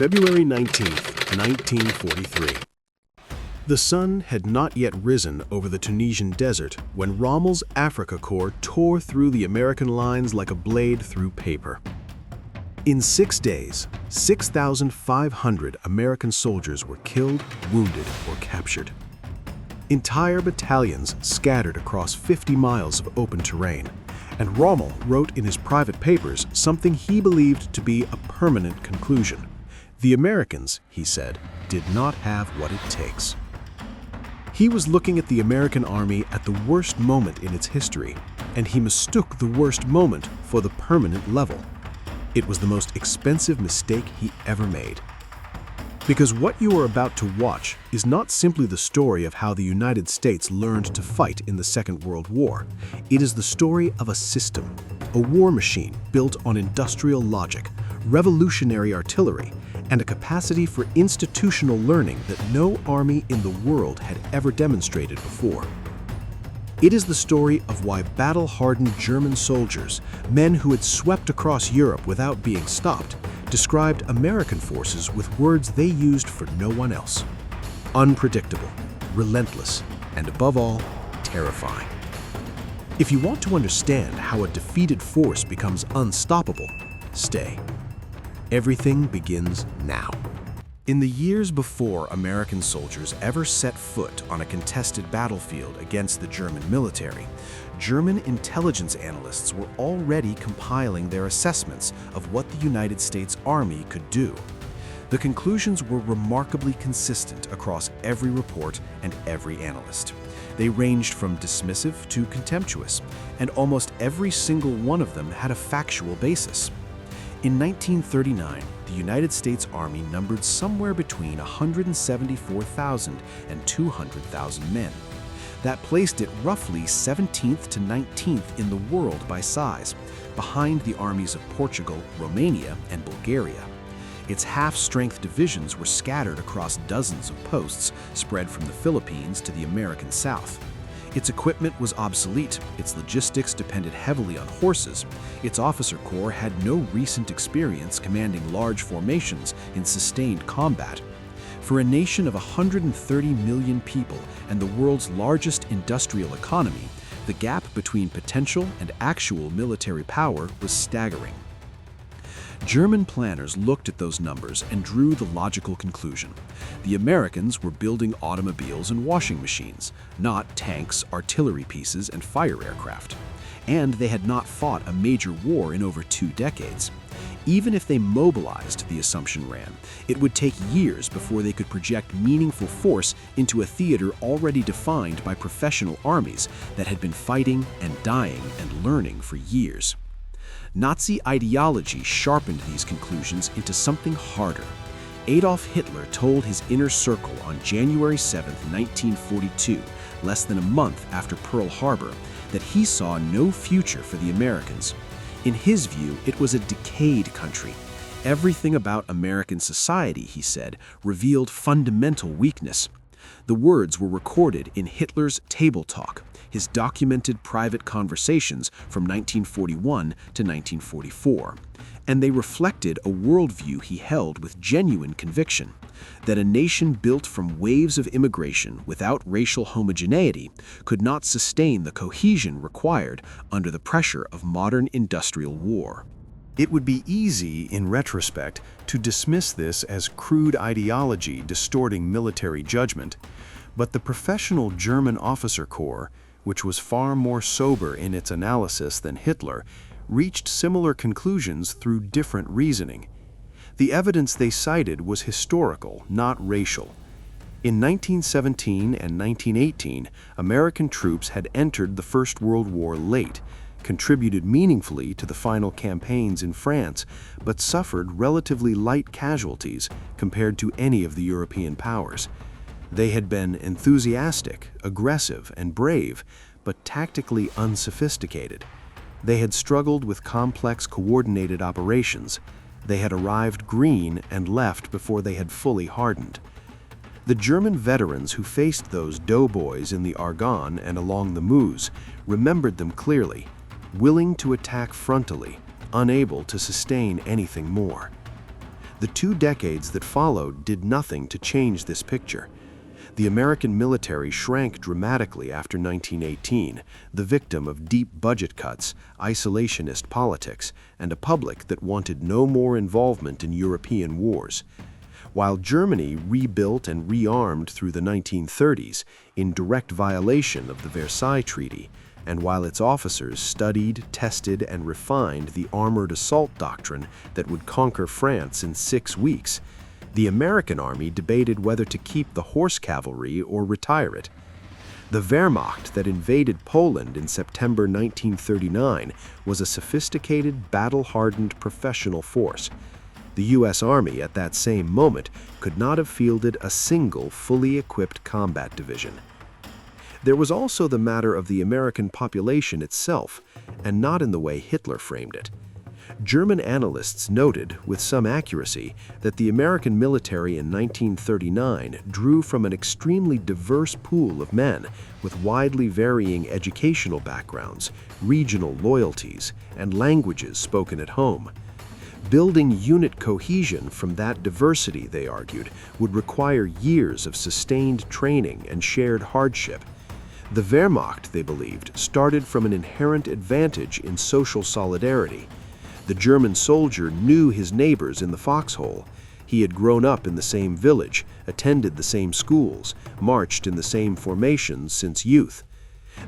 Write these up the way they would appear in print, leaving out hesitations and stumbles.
February 19th, 1943. The sun had not yet risen over the Tunisian desert when Rommel's Afrika Korps tore through the American lines like a blade through paper. In 6 days, 6,500 American soldiers were killed, wounded, or captured. Entire battalions scattered across 50 miles of open terrain, and Rommel wrote in his private papers something he believed to be a permanent conclusion. The Americans, he said, did not have what it takes. He was looking at the American army at the worst moment in its history, and he mistook the worst moment for the permanent level. It was the most expensive mistake he ever made. Because what you are about to watch is not simply the story of how the United States learned to fight in the Second World War. It is the story of a system, a war machine built on industrial logic, revolutionary artillery, and a capacity for institutional learning that no army in the world had ever demonstrated before. It is the story of why battle-hardened German soldiers, men who had swept across Europe without being stopped, described American forces with words they used for no one else: unpredictable, relentless, and above all, terrifying. If you want to understand how a defeated force becomes unstoppable, stay. Everything begins now. In the years before American soldiers ever set foot on a contested battlefield against the German military, German intelligence analysts were already compiling their assessments of what the United States Army could do. The conclusions were remarkably consistent across every report and every analyst. They ranged from dismissive to contemptuous, and almost every single one of them had a factual basis. In 1939, the United States Army numbered somewhere between 174,000 and 200,000 men. That placed it roughly 17th to 19th in the world by size, behind the armies of Portugal, Romania, and Bulgaria. Its half-strength divisions were scattered across dozens of posts spread from the Philippines to the American South. Its equipment was obsolete, its logistics depended heavily on horses, its officer corps had no recent experience commanding large formations in sustained combat. For a nation of 130 million people and the world's largest industrial economy, the gap between potential and actual military power was staggering. German planners looked at those numbers and drew the logical conclusion. The Americans were building automobiles and washing machines, not tanks, artillery pieces, and fire aircraft. And they had not fought a major war in over 2 decades. Even if they mobilized, the assumption ran, it would take years before they could project meaningful force into a theater already defined by professional armies that had been fighting and dying and learning for years. Nazi ideology sharpened these conclusions into something harder. Adolf Hitler told his inner circle on January 7, 1942, less than a month after Pearl Harbor, that he saw no future for the Americans. In his view, it was a decayed country. Everything about American society, he said, revealed fundamental weakness. The words were recorded in Hitler's Table Talk, his documented private conversations from 1941 to 1944, and they reflected a worldview he held with genuine conviction, that a nation built from waves of immigration without racial homogeneity could not sustain the cohesion required under the pressure of modern industrial war. It would be easy, in retrospect, to dismiss this as crude ideology distorting military judgment, but the professional German officer corps, which was far more sober in its analysis than Hitler, reached similar conclusions through different reasoning. The evidence they cited was historical, not racial. In 1917 and 1918, American troops had entered the First World War late, contributed meaningfully to the final campaigns in France, but suffered relatively light casualties compared to any of the European powers. They had been enthusiastic, aggressive, and brave, but tactically unsophisticated. They had struggled with complex coordinated operations. They had arrived green and left before they had fully hardened. The German veterans who faced those doughboys in the Argonne and along the Meuse remembered them clearly, willing to attack frontally, unable to sustain anything more. The 2 decades that followed did nothing to change this picture. The American military shrank dramatically after 1918, the victim of deep budget cuts, isolationist politics, and a public that wanted no more involvement in European wars. While Germany rebuilt and rearmed through the 1930s in direct violation of the Versailles Treaty, and while its officers studied, tested, and refined the armored assault doctrine that would conquer France in 6 weeks, the American army debated whether to keep the horse cavalry or retire it. The Wehrmacht that invaded Poland in September 1939 was a sophisticated, battle-hardened professional force. The U.S. Army at that same moment could not have fielded a single fully equipped combat division. There was also the matter of the American population itself, and not in the way Hitler framed it. German analysts noted, with some accuracy, that the American military in 1939 drew from an extremely diverse pool of men with widely varying educational backgrounds, regional loyalties, and languages spoken at home. Building unit cohesion from that diversity, they argued, would require years of sustained training and shared hardship. The Wehrmacht, they believed, started from an inherent advantage in social solidarity. The German soldier knew his neighbors in the foxhole. He had grown up in the same village, attended the same schools, marched in the same formations since youth.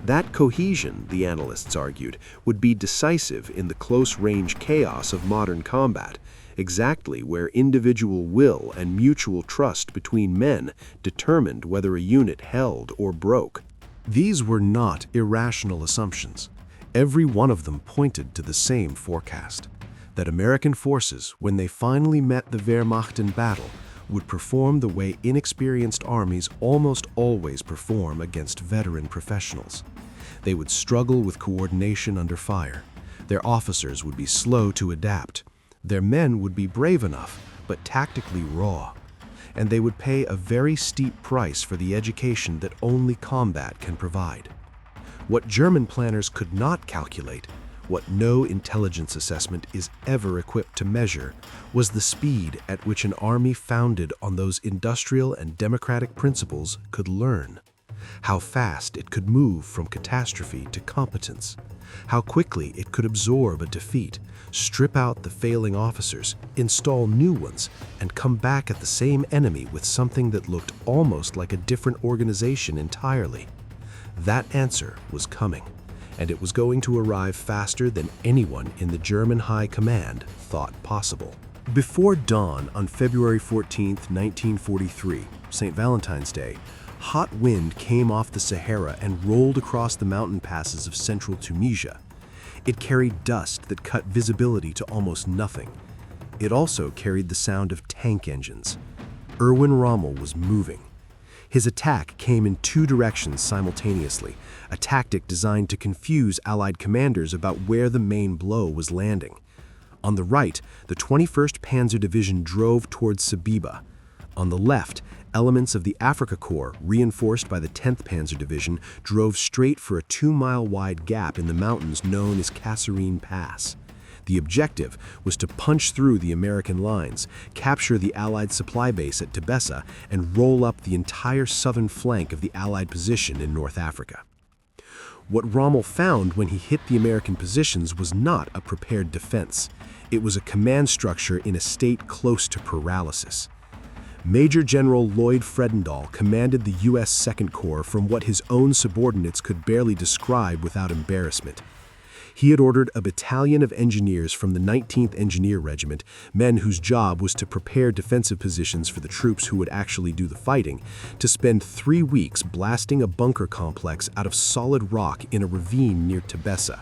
That cohesion, the analysts argued, would be decisive in the close-range chaos of modern combat, exactly where individual will and mutual trust between men determined whether a unit held or broke. These were not irrational assumptions. Every one of them pointed to the same forecast, that American forces, when they finally met the Wehrmacht in battle, would perform the way inexperienced armies almost always perform against veteran professionals. They would struggle with coordination under fire. Their officers would be slow to adapt. Their men would be brave enough, but tactically raw. And they would pay a very steep price for the education that only combat can provide. What German planners could not calculate, what no intelligence assessment is ever equipped to measure, was the speed at which an army founded on those industrial and democratic principles could learn. How fast it could move from catastrophe to competence. How quickly it could absorb a defeat, strip out the failing officers, install new ones, and come back at the same enemy with something that looked almost like a different organization entirely. That answer was coming, and it was going to arrive faster than anyone in the German High Command thought possible. Before dawn on February 14, 1943, St. Valentine's Day, hot wind came off the Sahara and rolled across the mountain passes of central Tunisia. It carried dust that cut visibility to almost nothing. It also carried the sound of tank engines. Erwin Rommel was moving. His attack came in 2 directions simultaneously, a tactic designed to confuse Allied commanders about where the main blow was landing. On the right, the 21st Panzer Division drove towards Sabiba. On the left, elements of the Afrika Korps, reinforced by the 10th Panzer Division, drove straight for a 2-mile-wide gap in the mountains known as Kasserine Pass. The objective was to punch through the American lines, capture the Allied supply base at Tebessa, and roll up the entire southern flank of the Allied position in North Africa. What Rommel found when he hit the American positions was not a prepared defense. It was a command structure in a state close to paralysis. Major General Lloyd Fredendall commanded the U.S. Second Corps from what his own subordinates could barely describe without embarrassment. He had ordered a battalion of engineers from the 19th Engineer Regiment, men whose job was to prepare defensive positions for the troops who would actually do the fighting, to spend 3 weeks blasting a bunker complex out of solid rock in a ravine near Tebessa.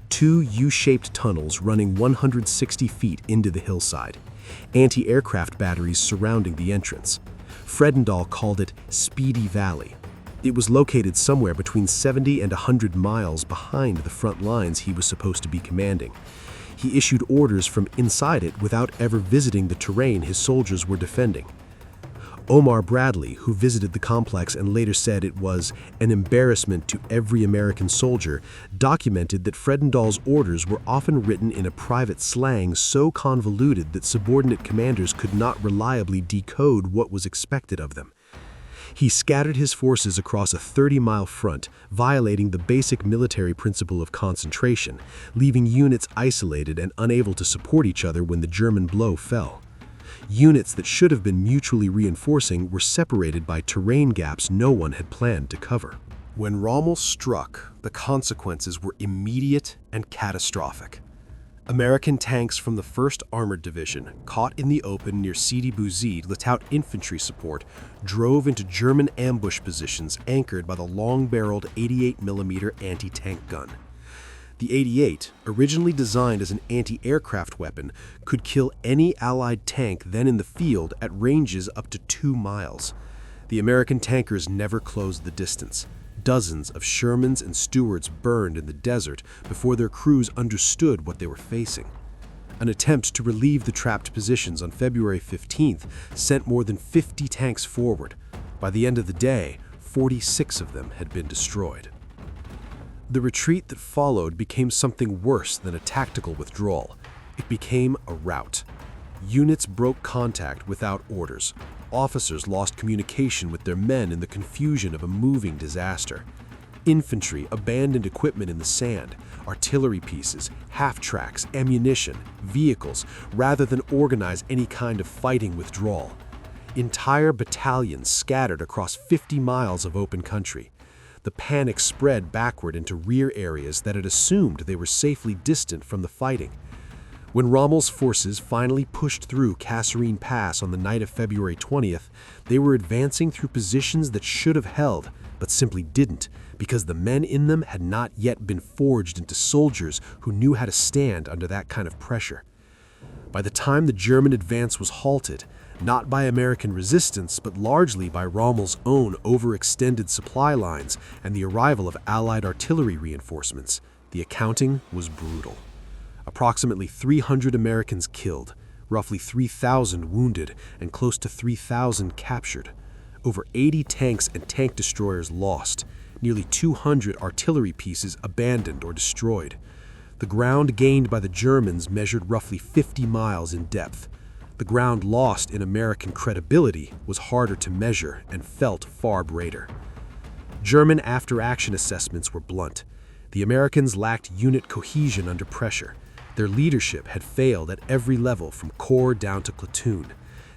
2 U-shaped tunnels running 160 feet into the hillside. Anti-aircraft batteries surrounding the entrance. Fredendall called it Speedy Valley. It was located somewhere between 70 and 100 miles behind the front lines he was supposed to be commanding. He issued orders from inside it without ever visiting the terrain his soldiers were defending. Omar Bradley, who visited the complex and later said it was an embarrassment to every American soldier, documented that Fredendall's orders were often written in a private slang so convoluted that subordinate commanders could not reliably decode what was expected of them. He scattered his forces across a 30-mile front, violating the basic military principle of concentration, leaving units isolated and unable to support each other when the German blow fell. Units that should have been mutually reinforcing were separated by terrain gaps no one had planned to cover. When Rommel struck, the consequences were immediate and catastrophic. American tanks from the 1st Armored Division, caught in the open near Sidi Bouzid without infantry support, drove into German ambush positions anchored by the long-barreled 88mm anti-tank gun. The 88, originally designed as an anti-aircraft weapon, could kill any Allied tank then in the field at ranges up to 2 miles. The American tankers never closed the distance. Dozens of Shermans and Stuarts burned in the desert before their crews understood what they were facing. An attempt to relieve the trapped positions on February 15th sent more than 50 tanks forward. By the end of the day, 46 of them had been destroyed. The retreat that followed became something worse than a tactical withdrawal. It became a rout. Units broke contact without orders. Officers lost communication with their men in the confusion of a moving disaster. Infantry abandoned equipment in the sand, artillery pieces, half-tracks, ammunition, vehicles, rather than organize any kind of fighting withdrawal. Entire battalions scattered across 50 miles of open country. The panic spread backward into rear areas that had assumed they were safely distant from the fighting. When Rommel's forces finally pushed through Kasserine Pass on the night of February 20th, they were advancing through positions that should have held, but simply didn't, because the men in them had not yet been forged into soldiers who knew how to stand under that kind of pressure. By the time the German advance was halted, not by American resistance, but largely by Rommel's own overextended supply lines and the arrival of Allied artillery reinforcements, the accounting was brutal. Approximately 300 Americans killed, roughly 3,000 wounded, and close to 3,000 captured. Over 80 tanks and tank destroyers lost, nearly 200 artillery pieces abandoned or destroyed. The ground gained by the Germans measured roughly 50 miles in depth. The ground lost in American credibility was harder to measure and felt far greater. German after-action assessments were blunt. The Americans lacked unit cohesion under pressure. Their leadership had failed at every level from corps down to platoon.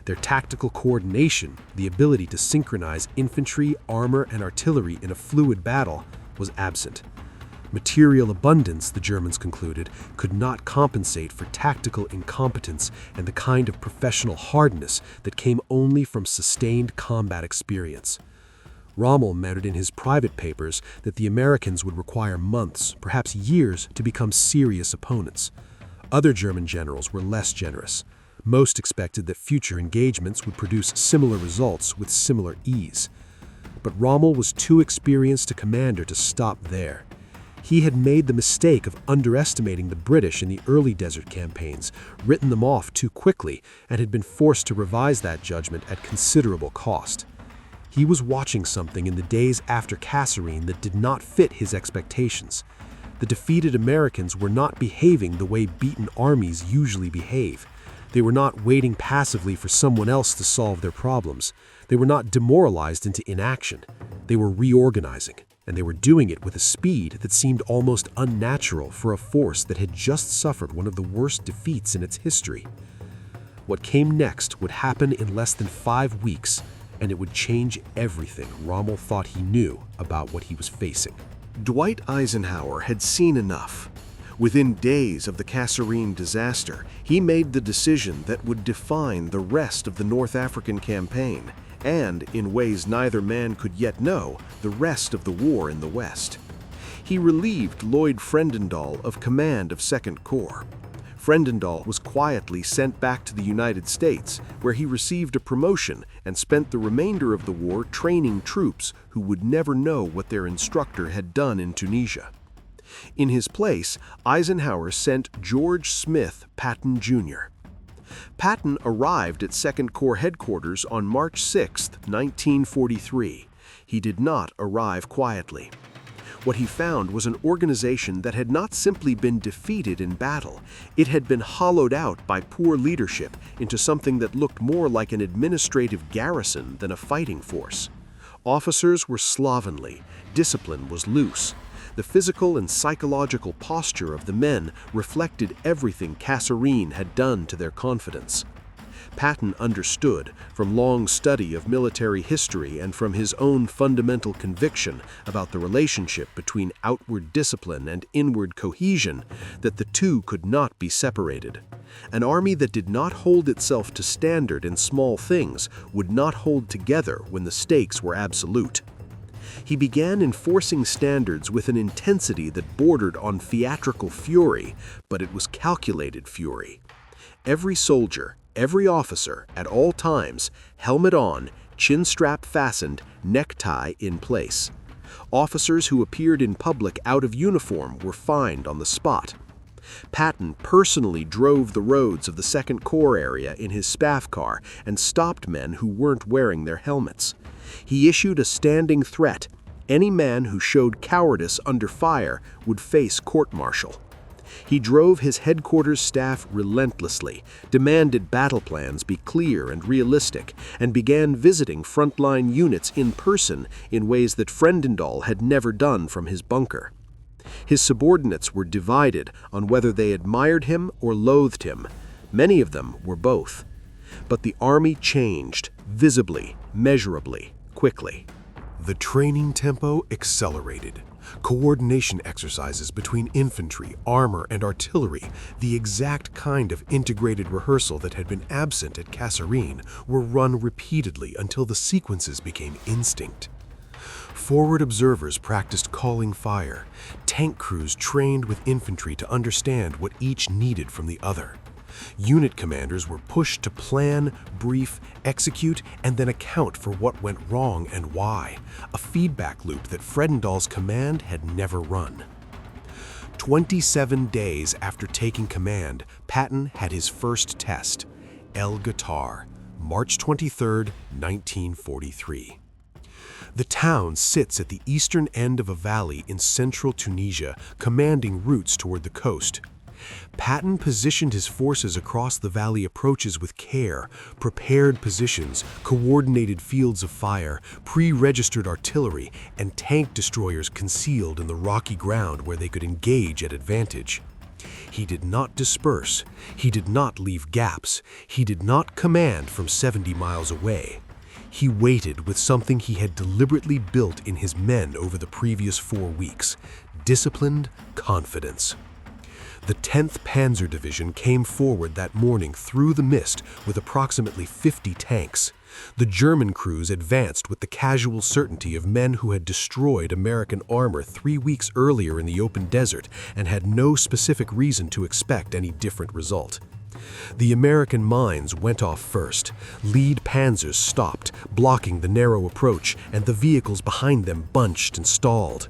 Their tactical coordination, the ability to synchronize infantry, armor, and artillery in a fluid battle, was absent. Material abundance, the Germans concluded, could not compensate for tactical incompetence and the kind of professional hardness that came only from sustained combat experience. Rommel noted in his private papers that the Americans would require months, perhaps years, to become serious opponents. Other German generals were less generous. Most expected that future engagements would produce similar results with similar ease. But Rommel was too experienced a commander to stop there. He had made the mistake of underestimating the British in the early desert campaigns, written them off too quickly, and had been forced to revise that judgment at considerable cost. He was watching something in the days after Kasserine that did not fit his expectations. The defeated Americans were not behaving the way beaten armies usually behave. They were not waiting passively for someone else to solve their problems. They were not demoralized into inaction. They were reorganizing, and they were doing it with a speed that seemed almost unnatural for a force that had just suffered one of the worst defeats in its history. What came next would happen in less than 5 weeks, and it would change everything Rommel thought he knew about what he was facing. Dwight Eisenhower had seen enough. Within days of the Kasserine disaster, he made the decision that would define the rest of the North African campaign, and, in ways neither man could yet know, the rest of the war in the West. He relieved Lloyd Fredendall of command of 2nd Corps. Fredendall was quietly sent back to the United States, where he received a promotion and spent the remainder of the war training troops who would never know what their instructor had done in Tunisia. In his place, Eisenhower sent George Smith Patton, Jr. Patton arrived at 2nd Corps headquarters on March 6, 1943. He did not arrive quietly. What he found was an organization that had not simply been defeated in battle, it had been hollowed out by poor leadership into something that looked more like an administrative garrison than a fighting force. Officers were slovenly, discipline was loose. The physical and psychological posture of the men reflected everything Kasserine had done to their confidence. Patton understood, from long study of military history and from his own fundamental conviction about the relationship between outward discipline and inward cohesion, that the two could not be separated. An army that did not hold itself to standard in small things would not hold together when the stakes were absolute. He began enforcing standards with an intensity that bordered on theatrical fury, but it was calculated fury. Every soldier, every officer, at all times, helmet on, chin strap fastened, necktie in place. Officers who appeared in public out of uniform were fined on the spot. Patton personally drove the roads of the 2nd Corps area in his spaff car and stopped men who weren't wearing their helmets. He issued a standing threat: any man who showed cowardice under fire would face court-martial. He drove his headquarters staff relentlessly, demanded battle plans be clear and realistic, and began visiting frontline units in person in ways that Fredendall had never done from his bunker. His subordinates were divided on whether they admired him or loathed him. Many of them were both. But the army changed, visibly, measurably, quickly. The training tempo accelerated. Coordination exercises between infantry, armor, and artillery, the exact kind of integrated rehearsal that had been absent at Kasserine, were run repeatedly until the sequences became instinct. Forward observers practiced calling fire. Tank crews trained with infantry to understand what each needed from the other. Unit commanders were pushed to plan, brief, execute, and then account for what went wrong and why, a feedback loop that Fredendall's command had never run. 27 days after taking command, Patton had his first test, El Guitar, March 23, 1943. The town sits at the eastern end of a valley in central Tunisia, commanding routes toward the coast. Patton positioned his forces across the valley approaches with care, prepared positions, coordinated fields of fire, pre-registered artillery, and tank destroyers concealed in the rocky ground where they could engage at advantage. He did not disperse. He did not leave gaps. He did not command from 70 miles away. He waited with something he had deliberately built in his men over the previous 4 weeks: disciplined confidence. The 10th Panzer Division came forward that morning through the mist with approximately 50 tanks. The German crews advanced with the casual certainty of men who had destroyed American armor 3 weeks earlier in the open desert and had no specific reason to expect any different result. The American mines went off first. Lead panzers stopped, blocking the narrow approach, and the vehicles behind them bunched and stalled.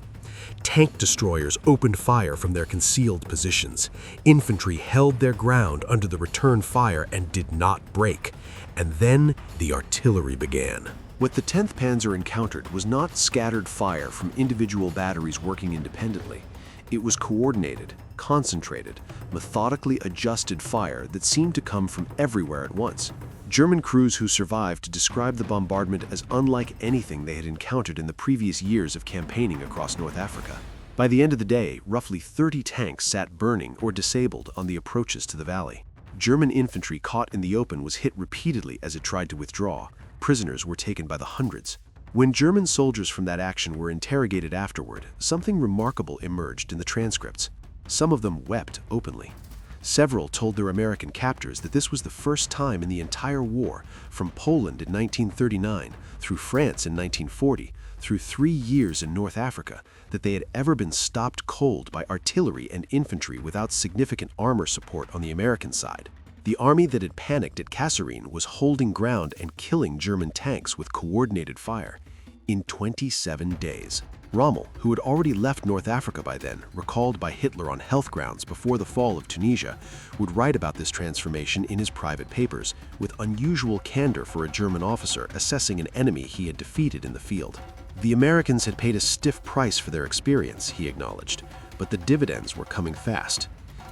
Tank destroyers opened fire from their concealed positions. Infantry held their ground under the return fire and did not break. And then the artillery began. What the 10th Panzer encountered was not scattered fire from individual batteries working independently. It was coordinated, concentrated, methodically adjusted fire that seemed to come from everywhere at once. German crews who survived described the bombardment as unlike anything they had encountered in the previous years of campaigning across North Africa. By the end of the day, roughly 30 tanks sat burning or disabled on the approaches to the valley. German infantry caught in the open was hit repeatedly as it tried to withdraw. Prisoners were taken by the hundreds. When German soldiers from that action were interrogated afterward, something remarkable emerged in the transcripts. Some of them wept openly. Several told their American captors that this was the first time in the entire war, from Poland in 1939 through France in 1940, through 3 years in North Africa, that they had ever been stopped cold by artillery and infantry without significant armor support on the American side. The army that had panicked at Kasserine was holding ground and killing German tanks with coordinated fire in 27 days. Rommel, who had already left North Africa by then, recalled by Hitler on health grounds before the fall of Tunisia, would write about this transformation in his private papers, with unusual candor for a German officer assessing an enemy he had defeated in the field. The Americans had paid a stiff price for their experience, he acknowledged, but the dividends were coming fast.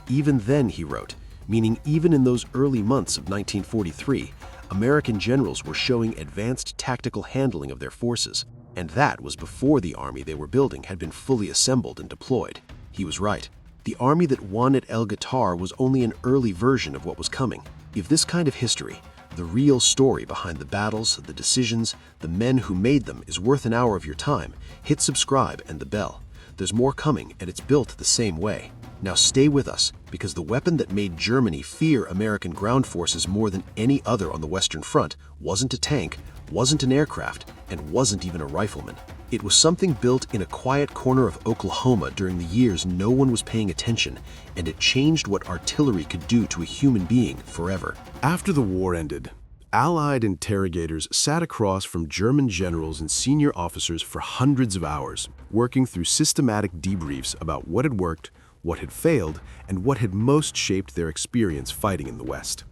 Even then, he wrote, meaning even in those early months of 1943, American generals were showing advanced tactical handling of their forces, and that was before the army they were building had been fully assembled and deployed. He was right. The army that won at El Guitar was only an early version of what was coming. If this kind of history, the real story behind the battles, the decisions, the men who made them, is worth an hour of your time, hit subscribe and the bell. There's more coming, and it's built the same way. Now stay with us, because the weapon that made Germany fear American ground forces more than any other on the Western Front wasn't a tank, wasn't an aircraft, and wasn't even a rifleman. It was something built in a quiet corner of Oklahoma during the years no one was paying attention, and it changed what artillery could do to a human being forever. After the war ended, Allied interrogators sat across from German generals and senior officers for hundreds of hours, working through systematic debriefs about what had worked, what had failed, and what had most shaped their experience fighting in the West.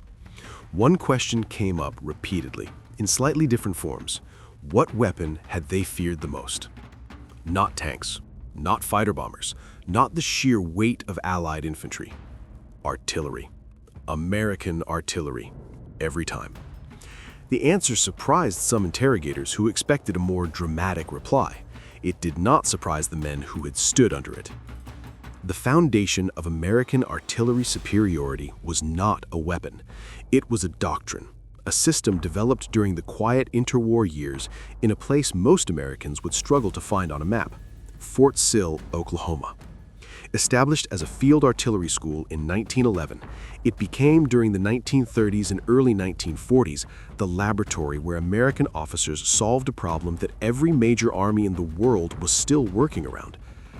One question came up repeatedly, in slightly different forms. What weapon had they feared the most? Not tanks, not fighter bombers, not the sheer weight of Allied infantry. Artillery. American artillery. Every time. The answer surprised some interrogators who expected a more dramatic reply. It did not surprise the men who had stood under it. The foundation of American artillery superiority was not a weapon. It was a doctrine, a system developed during the quiet interwar years in a place most Americans would struggle to find on a map, Fort Sill, Oklahoma. Established as a field artillery school in 1911, it became during the 1930s and early 1940s the laboratory where American officers solved a problem that every major army in the world was still working around: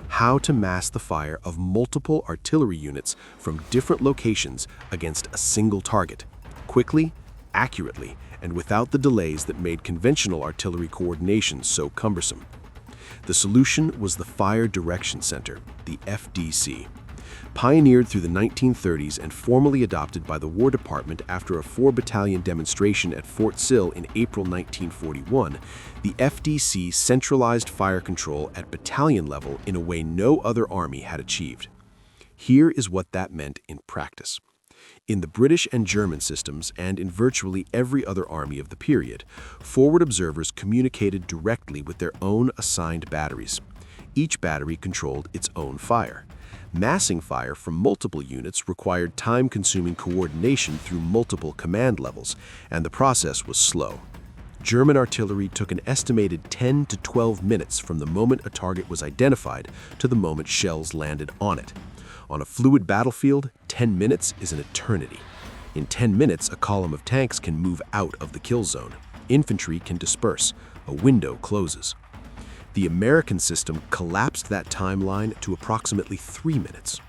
how to mask the fire of multiple artillery units from different locations against a single target, quickly, accurately, and without the delays that made conventional artillery coordination so cumbersome. The solution was the Fire Direction Center, the FDC. Pioneered through the 1930s and formally adopted by the War Department after a 4-battalion demonstration at Fort Sill in April 1941, the FDC centralized fire control at battalion level in a way no other army had achieved. Here is what that meant in practice. In the British and German systems, and in virtually every other army of the period, forward observers communicated directly with their own assigned batteries. Each battery controlled its own fire. Massing fire from multiple units required time-consuming coordination through multiple command levels, and the process was slow. German artillery took an estimated 10 to 12 minutes from the moment a target was identified to the moment shells landed on it. On a fluid battlefield, 10 minutes is an eternity. In 10 minutes, a column of tanks can move out of the kill zone. Infantry can disperse. A window closes. The American system collapsed that timeline to approximately 3 minutes.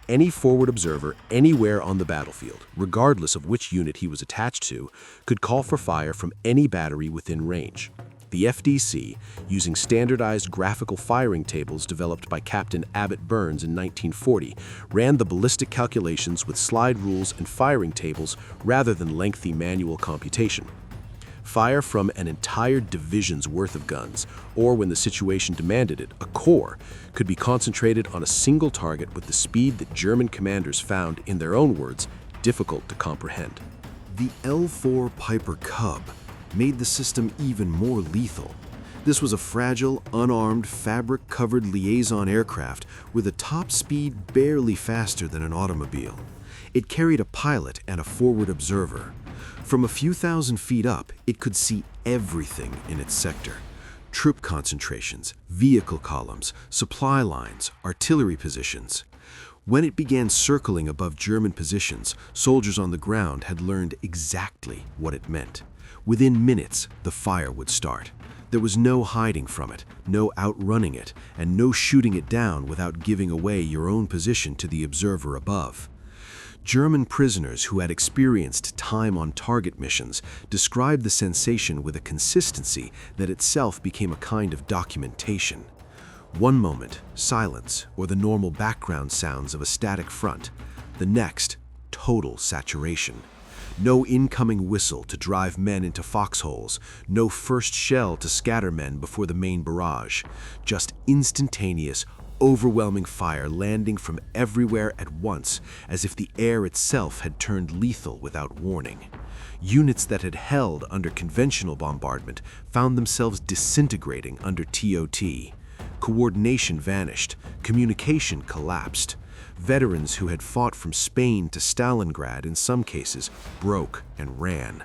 Any forward observer anywhere on the battlefield, regardless of which unit he was attached to, could call for fire from any battery within range. The FDC, using standardized graphical firing tables developed by Captain Abbott Burns in 1940, ran the ballistic calculations with slide rules and firing tables rather than lengthy manual computation. Fire from an entire division's worth of guns, or when the situation demanded it, a corps, could be concentrated on a single target with the speed that German commanders found, in their own words, difficult to comprehend. The L-4 Piper Cub made the system even more lethal. This was a fragile, unarmed, fabric-covered liaison aircraft with a top speed barely faster than an automobile. It carried a pilot and a forward observer. From a few thousand feet up, it could see everything in its sector: troop concentrations, vehicle columns, supply lines, artillery positions. When it began circling above German positions, soldiers on the ground had learned exactly what it meant. Within minutes, the fire would start. There was no hiding from it, no outrunning it, and no shooting it down without giving away your own position to the observer above. German prisoners who had experienced time-on-target missions described the sensation with a consistency that itself became a kind of documentation. One moment, silence or the normal background sounds of a static front. The next, total saturation. No incoming whistle to drive men into foxholes, no first shell to scatter men before the main barrage. Just instantaneous, overwhelming fire landing from everywhere at once, as if the air itself had turned lethal without warning. Units that had held under conventional bombardment found themselves disintegrating under TOT. Coordination vanished, communication collapsed. Veterans who had fought from Spain to Stalingrad in some cases broke and ran.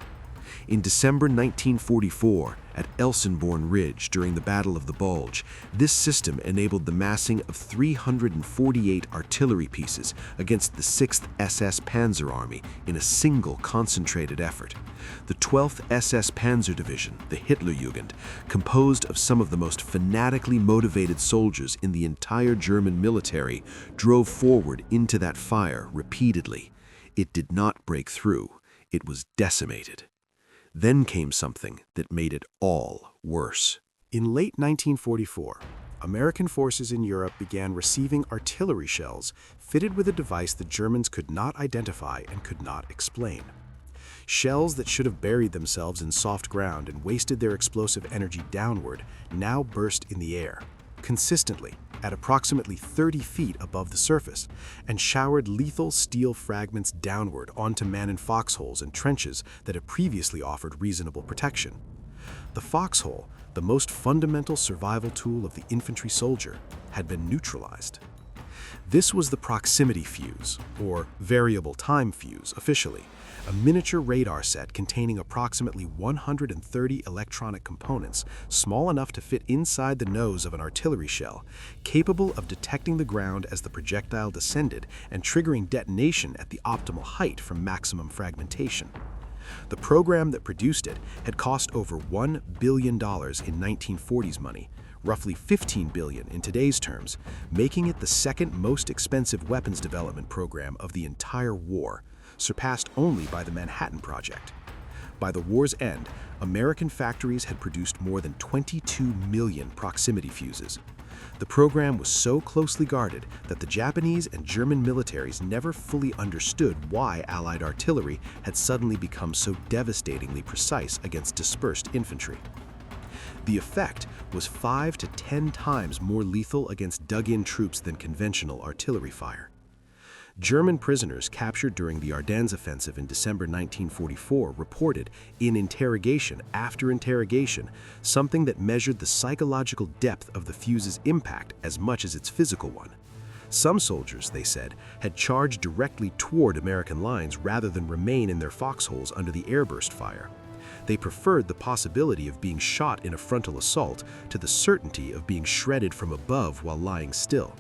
In December 1944, at Elsenborn Ridge during the Battle of the Bulge, this system enabled the massing of 348 artillery pieces against the 6th SS Panzer Army in a single concentrated effort. The 12th SS Panzer Division, the Hitlerjugend, composed of some of the most fanatically motivated soldiers in the entire German military, drove forward into that fire repeatedly. It did not break through. It was decimated. Then came something that made it all worse. In late 1944, American forces in Europe began receiving artillery shells fitted with a device the Germans could not identify and could not explain. Shells that should have buried themselves in soft ground and wasted their explosive energy downward now burst in the air, consistently at approximately 30 feet above the surface, and showered lethal steel fragments downward onto men in foxholes and trenches that had previously offered reasonable protection. The foxhole, the most fundamental survival tool of the infantry soldier, had been neutralized. This was the proximity fuse, or variable time fuse officially, a miniature radar set containing approximately 130 electronic components, small enough to fit inside the nose of an artillery shell, capable of detecting the ground as the projectile descended and triggering detonation at the optimal height from maximum fragmentation. The program that produced it had cost over $1 billion in 1940s money, roughly $15 billion in today's terms, making it the second most expensive weapons development program of the entire war, surpassed only by the Manhattan Project. By the war's end, American factories had produced more than 22 million proximity fuses. The program was so closely guarded that the Japanese and German militaries never fully understood why Allied artillery had suddenly become so devastatingly precise against dispersed infantry. The effect was 5 to 10 times more lethal against dug-in troops than conventional artillery fire. German prisoners captured during the Ardennes offensive in December 1944 reported, in interrogation after interrogation, something that measured the psychological depth of the fuse's impact as much as its physical one. Some soldiers, they said, had charged directly toward American lines rather than remain in their foxholes under the airburst fire. They preferred the possibility of being shot in a frontal assault to the certainty of being shredded from above while lying still.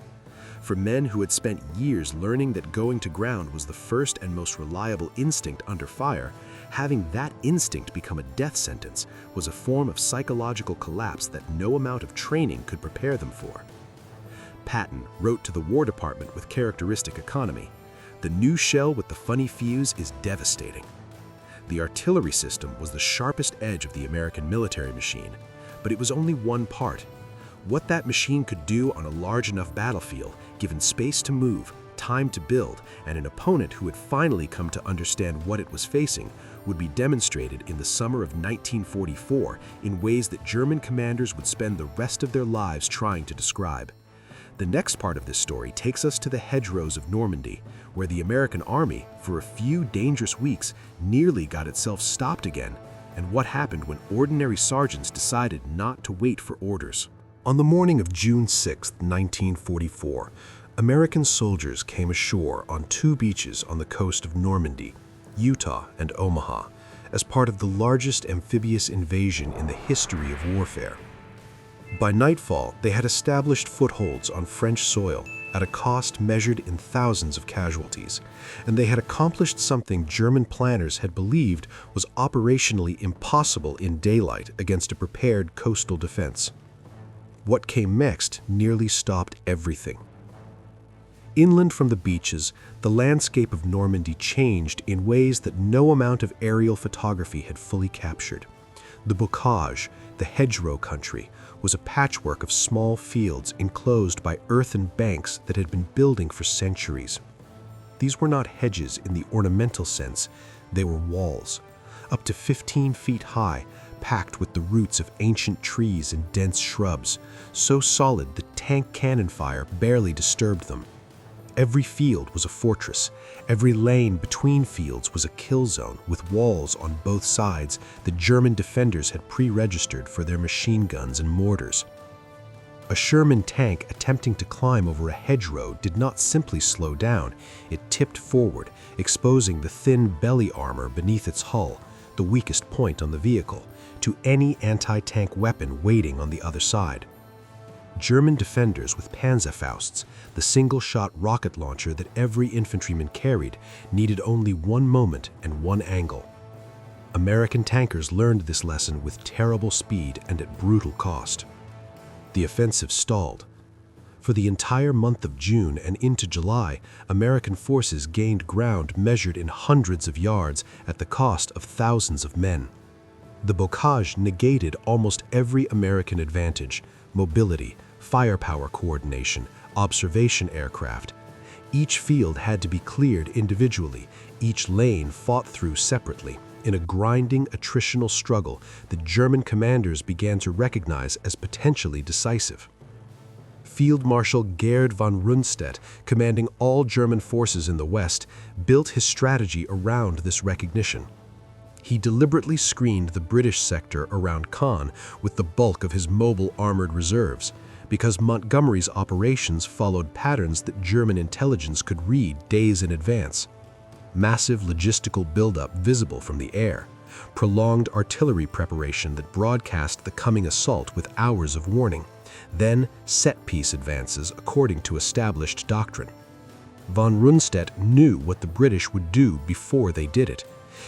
For men who had spent years learning that going to ground was the first and most reliable instinct under fire, having that instinct become a death sentence was a form of psychological collapse that no amount of training could prepare them for. Patton wrote to the War Department with characteristic economy, "The new shell with the funny fuse is devastating." The artillery system was the sharpest edge of the American military machine, but it was only one part. What that machine could do on a large enough battlefield, given space to move, time to build, and an opponent who had finally come to understand what it was facing, would be demonstrated in the summer of 1944 in ways that German commanders would spend the rest of their lives trying to describe. The next part of this story takes us to the hedgerows of Normandy, where the American army, for a few dangerous weeks, nearly got itself stopped again, and what happened when ordinary sergeants decided not to wait for orders. On the morning of June 6, 1944, American soldiers came ashore on two beaches on the coast of Normandy, Utah and Omaha, as part of the largest amphibious invasion in the history of warfare. By nightfall, they had established footholds on French soil at a cost measured in thousands of casualties, and they had accomplished something German planners had believed was operationally impossible in daylight against a prepared coastal defense. What came next nearly stopped everything. Inland from the beaches, the landscape of Normandy changed in ways that no amount of aerial photography had fully captured. The bocage, The hedgerow country was a patchwork of small fields enclosed by earthen banks that had been building for centuries. These were not hedges in the ornamental sense, they were walls, up to 15 feet high, packed with the roots of ancient trees and dense shrubs, so solid that tank cannon fire barely disturbed them. Every field was a fortress. Every lane between fields was a kill zone with walls on both sides that German defenders had pre-registered for their machine guns and mortars. A Sherman tank attempting to climb over a hedgerow did not simply slow down, it tipped forward, exposing the thin belly armor beneath its hull, the weakest point on the vehicle, to any anti-tank weapon waiting on the other side. German defenders with Panzerfausts, the single-shot rocket launcher that every infantryman carried, needed only one moment and one angle. American tankers learned this lesson with terrible speed and at brutal cost. The offensive stalled. For the entire month of June and into July, American forces gained ground measured in hundreds of yards at the cost of thousands of men. The bocage negated almost every American advantage: mobility, firepower coordination, observation aircraft. Each field had to be cleared individually, each lane fought through separately, in a grinding attritional struggle that German commanders began to recognize as potentially decisive. Field Marshal Gerd von Rundstedt, commanding all German forces in the West, built his strategy around this recognition. He deliberately screened the British sector around Caen with the bulk of his mobile armored reserves, because Montgomery's operations followed patterns that German intelligence could read days in advance. Massive logistical buildup visible from the air, prolonged artillery preparation that broadcast the coming assault with hours of warning, then set-piece advances according to established doctrine. Von Rundstedt knew what the British would do before they did it.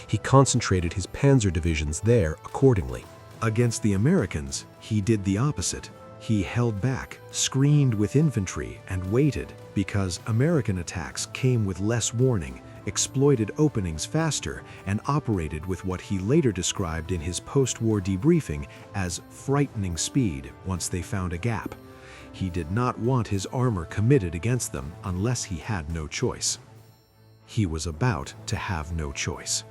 He concentrated his panzer divisions there accordingly. Against the Americans, he did the opposite. He held back, screened with infantry, and waited because American attacks came with less warning, exploited openings faster, and operated with what he later described in his post-war debriefing as frightening speed once they found a gap. He did not want his armor committed against them unless he had no choice. He was about to have no choice.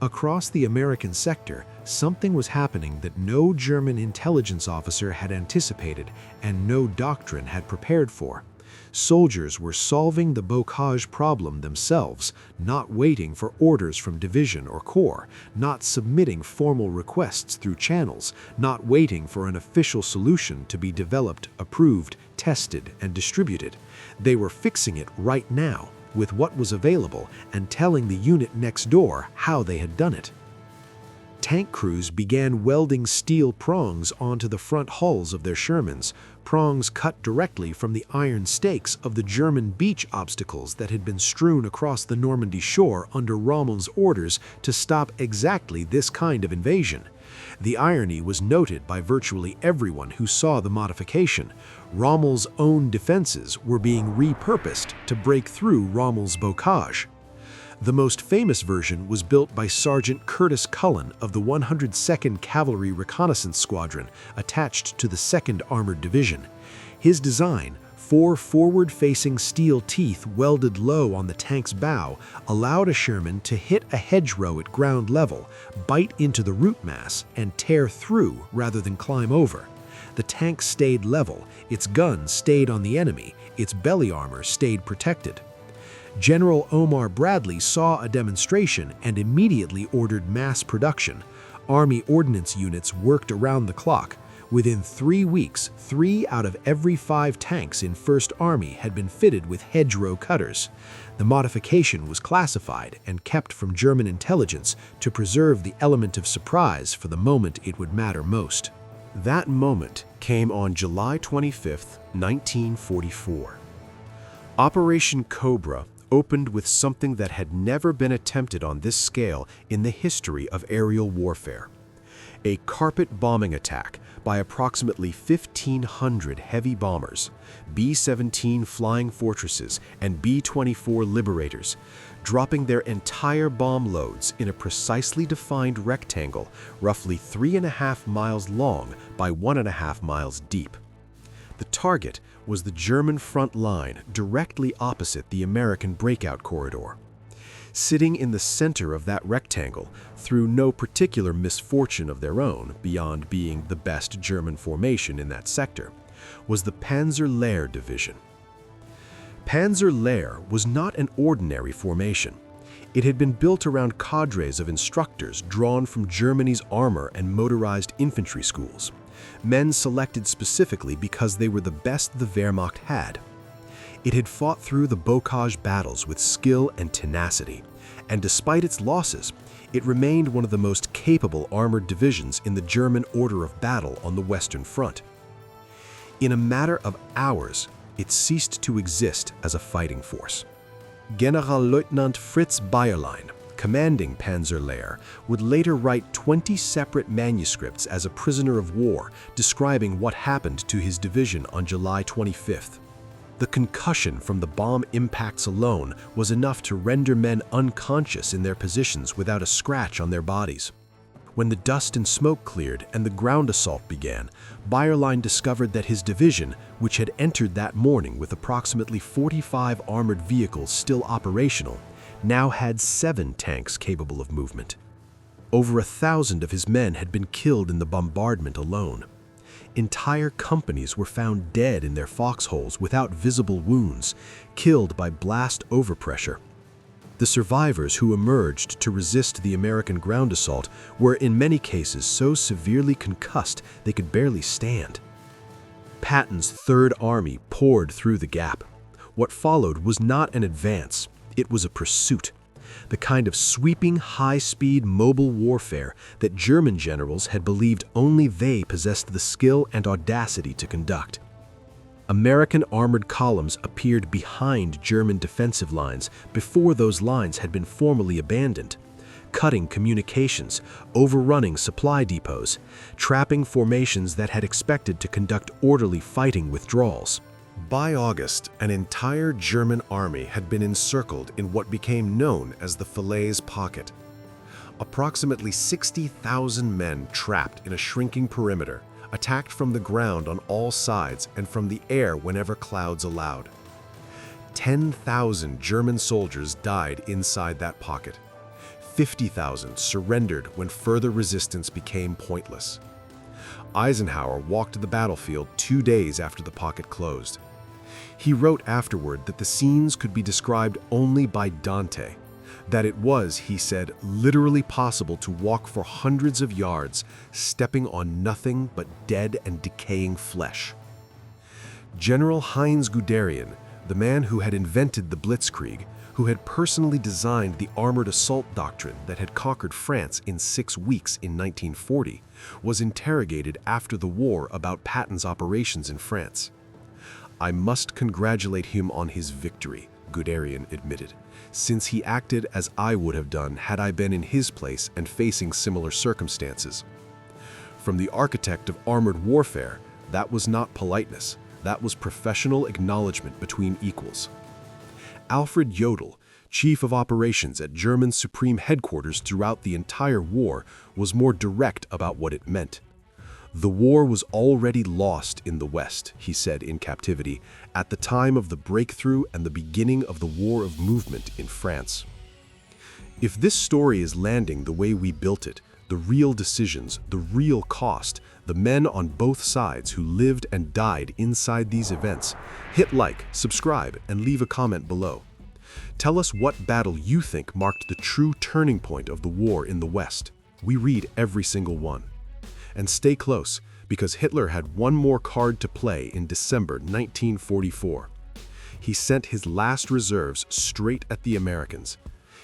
Across the American sector, something was happening that no German intelligence officer had anticipated and no doctrine had prepared for. Soldiers were solving the bocage problem themselves, not waiting for orders from division or corps, not submitting formal requests through channels, not waiting for an official solution to be developed, approved, tested, and distributed. They were fixing it right now, with what was available, and telling the unit next door how they had done it. Tank crews began welding steel prongs onto the front hulls of their Shermans, prongs cut directly from the iron stakes of the German beach obstacles that had been strewn across the Normandy shore under Rommel's orders to stop exactly this kind of invasion. The irony was noted by virtually everyone who saw the modification. Rommel's own defenses were being repurposed to break through Rommel's bocage. The most famous version was built by Sergeant Curtis Cullen of the 102nd Cavalry Reconnaissance Squadron, attached to the 2nd Armored Division. His design, 4 forward-facing steel teeth welded low on the tank's bow, allowed a Sherman to hit a hedgerow at ground level, bite into the root mass, and tear through rather than climb over. The tank stayed level, its guns stayed on the enemy, its belly armor stayed protected. General Omar Bradley saw a demonstration and immediately ordered mass production. Army ordnance units worked around the clock. Within 3 weeks, 3 out of every 5 tanks in 1st Army had been fitted with hedgerow cutters. The modification was classified and kept from German intelligence to preserve the element of surprise for the moment it would matter most. That moment came on July 25, 1944. Operation Cobra opened with something that had never been attempted on this scale in the history of aerial warfare. A carpet bombing attack by approximately 1,500 heavy bombers, B-17 Flying Fortresses and B-24 Liberators, dropping their entire bomb loads in a precisely defined rectangle roughly 3.5 miles long by 1.5 miles deep. The target was the German front line directly opposite the American breakout corridor. Sitting in the center of that rectangle, through no particular misfortune of their own beyond being the best German formation in that sector, was the Panzer-Lehr Division. Panzer-Lehr was not an ordinary formation. It had been built around cadres of instructors drawn from Germany's armor and motorized infantry schools, men selected specifically because they were the best the Wehrmacht had. It had fought through the bocage battles with skill and tenacity, and despite its losses, it remained one of the most capable armored divisions in the German order of battle on the Western Front. In a matter of hours, it ceased to exist as a fighting force. Generalleutnant Fritz Bayerlein, commanding Panzer-Lehr, would later write 20 separate manuscripts as a prisoner of war describing what happened to his division on July 25th. The concussion from the bomb impacts alone was enough to render men unconscious in their positions without a scratch on their bodies. When the dust and smoke cleared and the ground assault began, Bayerlein discovered that his division, which had entered that morning with approximately 45 armored vehicles still operational, now had 7 tanks capable of movement. Over 1,000 of his men had been killed in the bombardment alone. Entire companies were found dead in their foxholes without visible wounds, killed by blast overpressure. The survivors who emerged to resist the American ground assault were in many cases so severely concussed they could barely stand. Patton's Third Army poured through the gap. What followed was not an advance, it was a pursuit. The kind of sweeping, high-speed, mobile warfare that German generals had believed only they possessed the skill and audacity to conduct. American armored columns appeared behind German defensive lines before those lines had been formally abandoned, cutting communications, overrunning supply depots, trapping formations that had expected to conduct orderly fighting withdrawals. By August, an entire German army had been encircled in what became known as the Falaise pocket. Approximately 60,000 men trapped in a shrinking perimeter, attacked from the ground on all sides and from the air whenever clouds allowed. 10,000 German soldiers died inside that pocket. 50,000 surrendered when further resistance became pointless. Eisenhower walked the battlefield 2 days after the pocket closed. He wrote afterward that the scenes could be described only by Dante, that it was, he said, literally possible to walk for hundreds of yards, stepping on nothing but dead and decaying flesh. General Heinz Guderian, the man who had invented the Blitzkrieg, who had personally designed the armored assault doctrine that had conquered France in 6 weeks in 1940, was interrogated after the war about Patton's operations in France. "I must congratulate him on his victory," Guderian admitted, "since he acted as I would have done had I been in his place and facing similar circumstances." From the architect of armored warfare, that was not politeness, that was professional acknowledgement between equals. Alfred Jodl, chief of operations at German Supreme Headquarters throughout the entire war, was more direct about what it meant. "The war was already lost in the West," he said in captivity, "at the time of the breakthrough and the beginning of the war of movement in France." If this story is landing the way we built it, the real decisions, the real cost, the men on both sides who lived and died inside these events, hit like, subscribe, and leave a comment below. Tell us what battle you think marked the true turning point of the war in the West. We read every single one. And stay close, because Hitler had one more card to play in December 1944. He sent his last reserves straight at the Americans.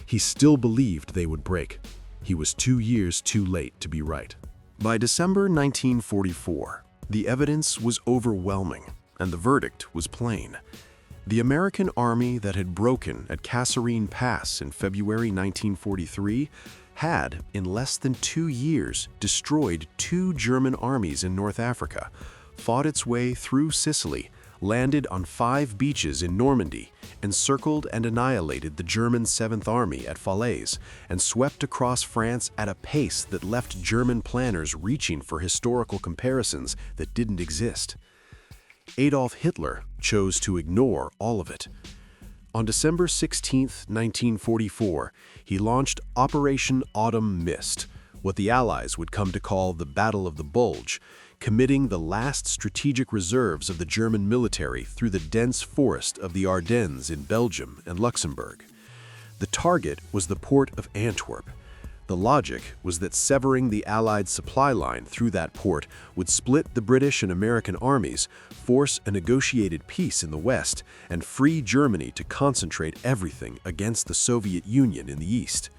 He still believed they would break. He was 2 years too late to be right. By December 1944, the evidence was overwhelming, and the verdict was plain. The American army that had broken at Kasserine Pass in February 1943 had, in less than 2 years, destroyed 2 German armies in North Africa, fought its way through Sicily, landed on 5 beaches in Normandy, encircled and annihilated the German 7th Army at Falaise, and swept across France at a pace that left German planners reaching for historical comparisons that didn't exist. Adolf Hitler chose to ignore all of it. On December 16, 1944, he launched Operation Autumn Mist, what the Allies would come to call the Battle of the Bulge, committing the last strategic reserves of the German military through the dense forest of the Ardennes in Belgium and Luxembourg. The target was the port of Antwerp. The logic was that severing the Allied supply line through that port would split the British and American armies, force a negotiated peace in the West, and free Germany to concentrate everything against the Soviet Union in the East.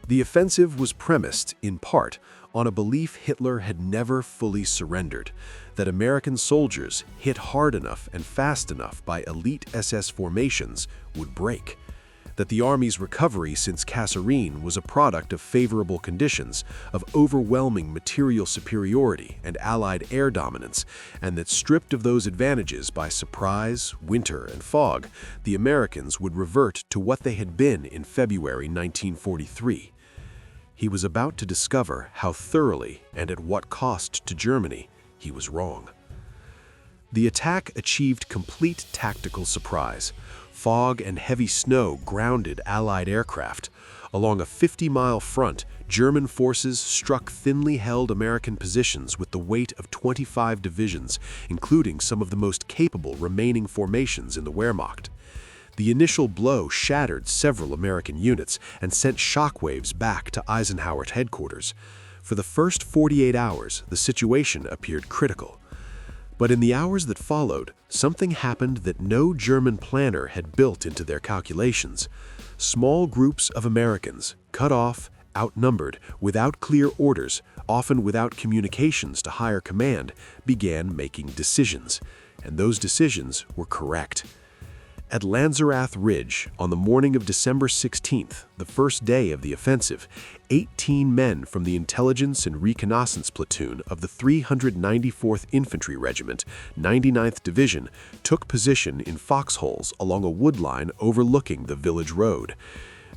The offensive was premised, in part, on a belief Hitler had never fully surrendered, that American soldiers, hit hard enough and fast enough by elite SS formations, would break. That the Army's recovery since Kasserine was a product of favorable conditions, of overwhelming material superiority and Allied air dominance, and that stripped of those advantages by surprise, winter, and fog, the Americans would revert to what they had been in February 1943. He was about to discover how thoroughly and at what cost to Germany he was wrong. The attack achieved complete tactical surprise. Fog and heavy snow grounded Allied aircraft. Along a 50-mile front, German forces struck thinly held American positions with the weight of 25 divisions, including some of the most capable remaining formations in the Wehrmacht. The initial blow shattered several American units and sent shockwaves back to Eisenhower's headquarters. For the first 48 hours, the situation appeared critical. But in the hours that followed, something happened that no German planner had built into their calculations. Small groups of Americans, cut off, outnumbered, without clear orders, often without communications to higher command, began making decisions. And those decisions were correct. At Lanzerath Ridge, on the morning of December 16th, the first day of the offensive, 18 men from the Intelligence and Reconnaissance Platoon of the 394th Infantry Regiment, 99th Division, took position in foxholes along a wood line overlooking the village road.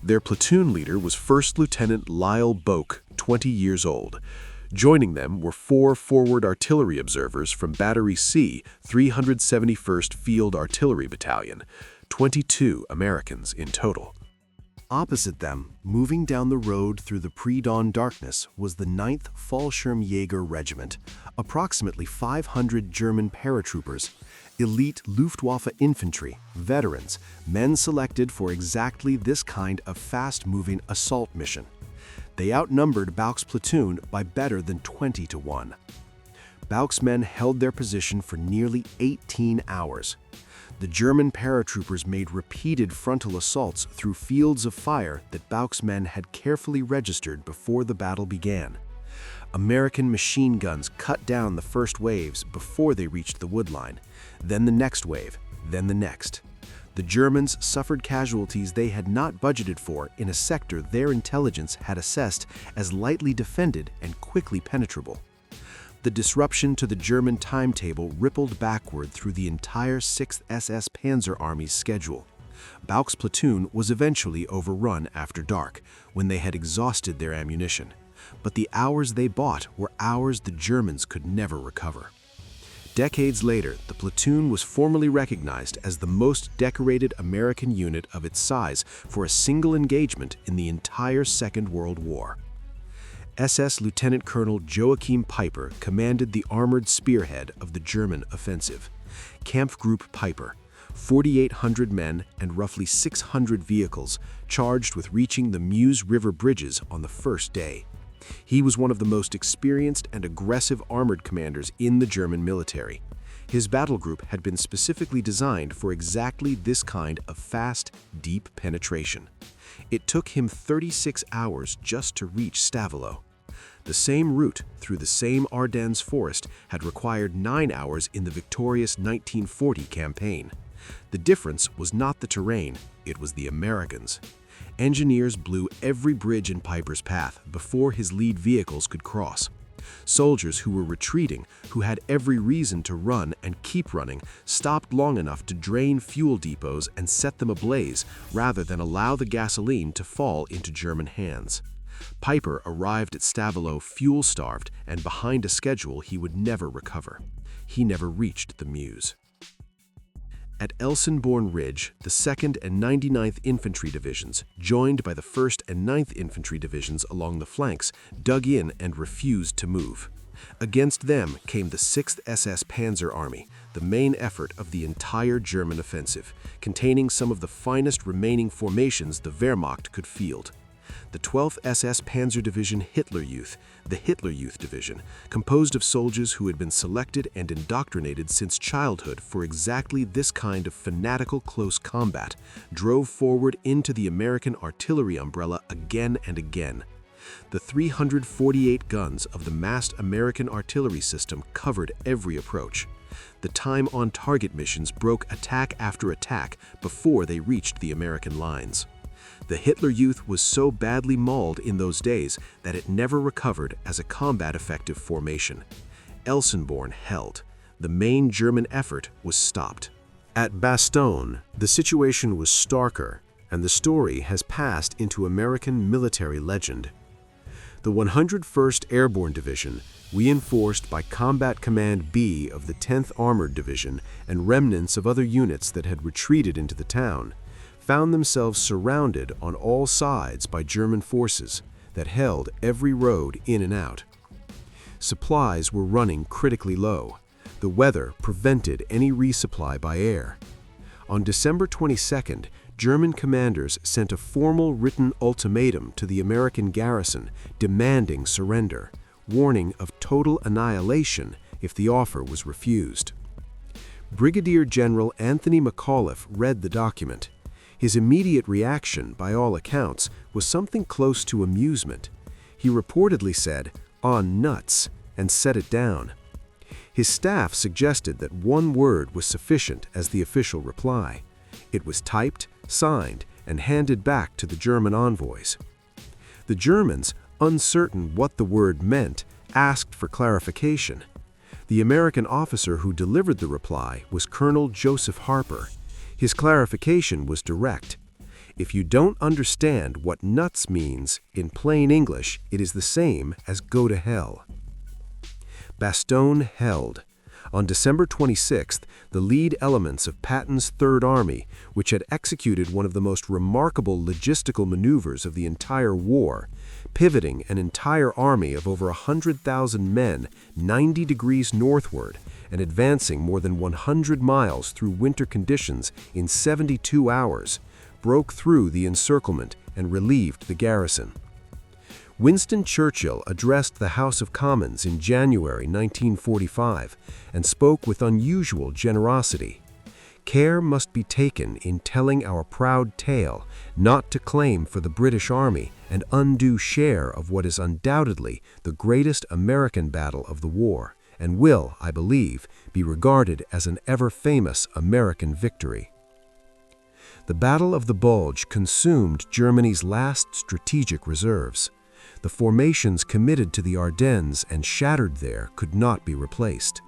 Their platoon leader was First Lieutenant Lyle Boak, 20 years old. Joining them were 4 forward artillery observers from Battery C, 371st Field Artillery Battalion, 22 Americans in total. Opposite them, moving down the road through the pre-dawn darkness, was the 9th Fallschirmjäger Regiment, approximately 500 German paratroopers, elite Luftwaffe infantry, veterans, men selected for exactly this kind of fast-moving assault mission. They outnumbered Bouck's platoon by better than 20 to 1. Bouck's men held their position for nearly 18 hours. The German paratroopers made repeated frontal assaults through fields of fire that Bouck's men had carefully registered before the battle began. American machine guns cut down the first waves before they reached the wood line, then the next wave, then the next. The Germans suffered casualties they had not budgeted for in a sector their intelligence had assessed as lightly defended and quickly penetrable. The disruption to the German timetable rippled backward through the entire 6th SS Panzer Army's schedule. Bouck's platoon was eventually overrun after dark, when they had exhausted their ammunition. But the hours they bought were hours the Germans could never recover. Decades later, the platoon was formally recognized as the most decorated American unit of its size for a single engagement in the entire Second World War. SS Lieutenant Colonel Joachim Peiper commanded the armored spearhead of the German offensive. Kampfgruppe Peiper, 4,800 men and roughly 600 vehicles, charged with reaching the Meuse River bridges on the first day. He was one of the most experienced and aggressive armored commanders in the German military. His battle group had been specifically designed for exactly this kind of fast, deep penetration. It took him 36 hours just to reach Stavelot. The same route through the same Ardennes forest had required 9 hours in the victorious 1940 campaign. The difference was not the terrain, it was the Americans. Engineers blew every bridge in Peiper's path before his lead vehicles could cross. Soldiers who were retreating, who had every reason to run and keep running, stopped long enough to drain fuel depots and set them ablaze rather than allow the gasoline to fall into German hands. Piper arrived at Stavelot fuel-starved and behind a schedule he would never recover. He never reached the Meuse. At Elsenborn Ridge, the 2nd and 99th Infantry Divisions, joined by the 1st and 9th Infantry Divisions along the flanks, dug in and refused to move. Against them came the 6th SS Panzer Army, the main effort of the entire German offensive, containing some of the finest remaining formations the Wehrmacht could field. The 12th SS Panzer Division Hitler Youth, the Hitler Youth Division, composed of soldiers who had been selected and indoctrinated since childhood for exactly this kind of fanatical close combat, drove forward into the American artillery umbrella again and again. The 348 guns of the massed American artillery system covered every approach. The time-on-target missions broke attack after attack before they reached the American lines. The Hitler Youth was so badly mauled in those days that it never recovered as a combat-effective formation. Elsenborn held. The main German effort was stopped. At Bastogne, the situation was starker, and the story has passed into American military legend. The 101st Airborne Division, reinforced by Combat Command B of the 10th Armored Division and remnants of other units that had retreated into the town, found themselves surrounded on all sides by German forces that held every road in and out. Supplies were running critically low. The weather prevented any resupply by air. On December 22nd, German commanders sent a formal written ultimatum to the American garrison demanding surrender, warning of total annihilation if the offer was refused. Brigadier General Anthony McAuliffe read the document. His immediate reaction, by all accounts, was something close to amusement. He reportedly said, "On nuts," and set it down. His staff suggested that one word was sufficient as the official reply. It was typed, signed, and handed back to the German envoys. The Germans, uncertain what the word meant, asked for clarification. The American officer who delivered the reply was Colonel Joseph Harper. His clarification was direct. If you don't understand what nuts means, in plain English, it is the same as go to hell. Bastogne held. On December 26th, the lead elements of Patton's Third Army, which had executed one of the most remarkable logistical maneuvers of the entire war, pivoting an entire army of over 100,000 men 90 degrees northward and advancing more than 100 miles through winter conditions in 72 hours, broke through the encirclement and relieved the garrison. Winston Churchill addressed the House of Commons in January 1945 and spoke with unusual generosity. Care must be taken in telling our proud tale not to claim for the British Army an undue share of what is undoubtedly the greatest American battle of the war, and will, I believe, be regarded as an ever-famous American victory. The Battle of the Bulge consumed Germany's last strategic reserves. The formations committed to the Ardennes and shattered there could not be replaced.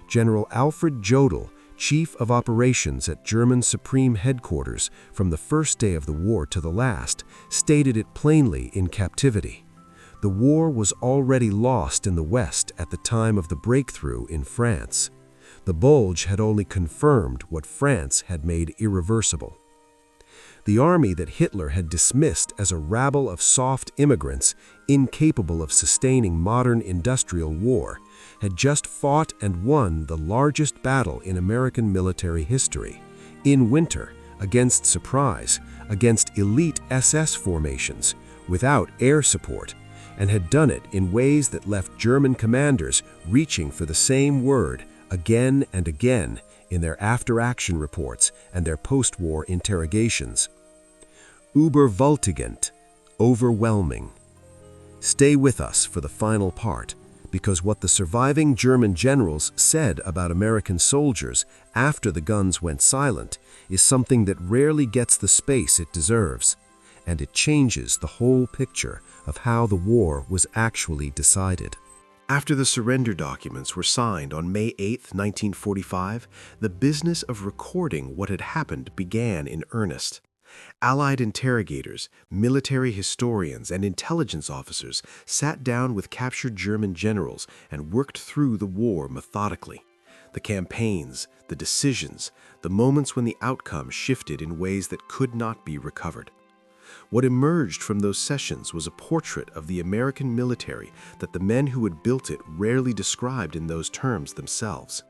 General Alfred Jodl, Chief of Operations at German Supreme Headquarters from the first day of the war to the last, stated it plainly in captivity. The war was already lost in the West at the time of the breakthrough in France. The Bulge had only confirmed what France had made irreversible. The army that Hitler had dismissed as a rabble of soft immigrants incapable of sustaining modern industrial war had just fought and won the largest battle in American military history, in winter, against surprise, against elite SS formations, without air support, and had done it in ways that left German commanders reaching for the same word again and again in their after-action reports and their post-war interrogations. Überwältigend, overwhelming. Stay with us for the final part, because what the surviving German generals said about American soldiers after the guns went silent is something that rarely gets the space it deserves, and it changes the whole picture of how the war was actually decided. After the surrender documents were signed on May 8, 1945, the business of recording what had happened began in earnest. Allied interrogators, military historians, and intelligence officers sat down with captured German generals and worked through the war methodically. The campaigns, the decisions, the moments when the outcome shifted in ways that could not be recovered. What emerged from those sessions was a portrait of the American military that the men who had built it rarely described in those terms themselves.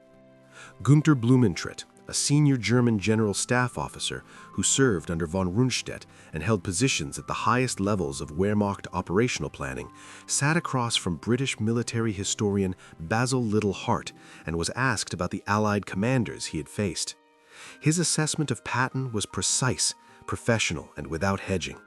Günther Blumentritt, a senior German general staff officer who served under von Rundstedt and held positions at the highest levels of Wehrmacht operational planning, sat across from British military historian Basil Liddell-Hart and was asked about the Allied commanders he had faced. His assessment of Patton was precise, professional, and without hedging.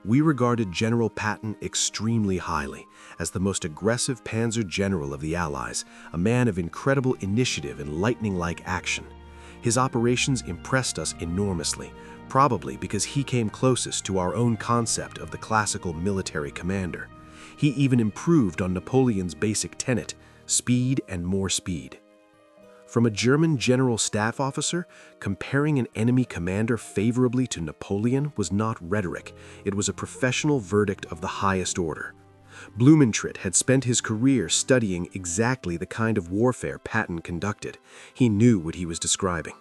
We regarded General Patton extremely highly as the most aggressive panzer general of the Allies, a man of incredible initiative and lightning-like action. His operations impressed us enormously, probably because he came closest to our own concept of the classical military commander. He even improved on Napoleon's basic tenet, speed and more speed. From a German general staff officer, comparing an enemy commander favorably to Napoleon was not rhetoric. It was a professional verdict of the highest order. Blumentritt had spent his career studying exactly the kind of warfare Patton conducted. He knew what he was describing.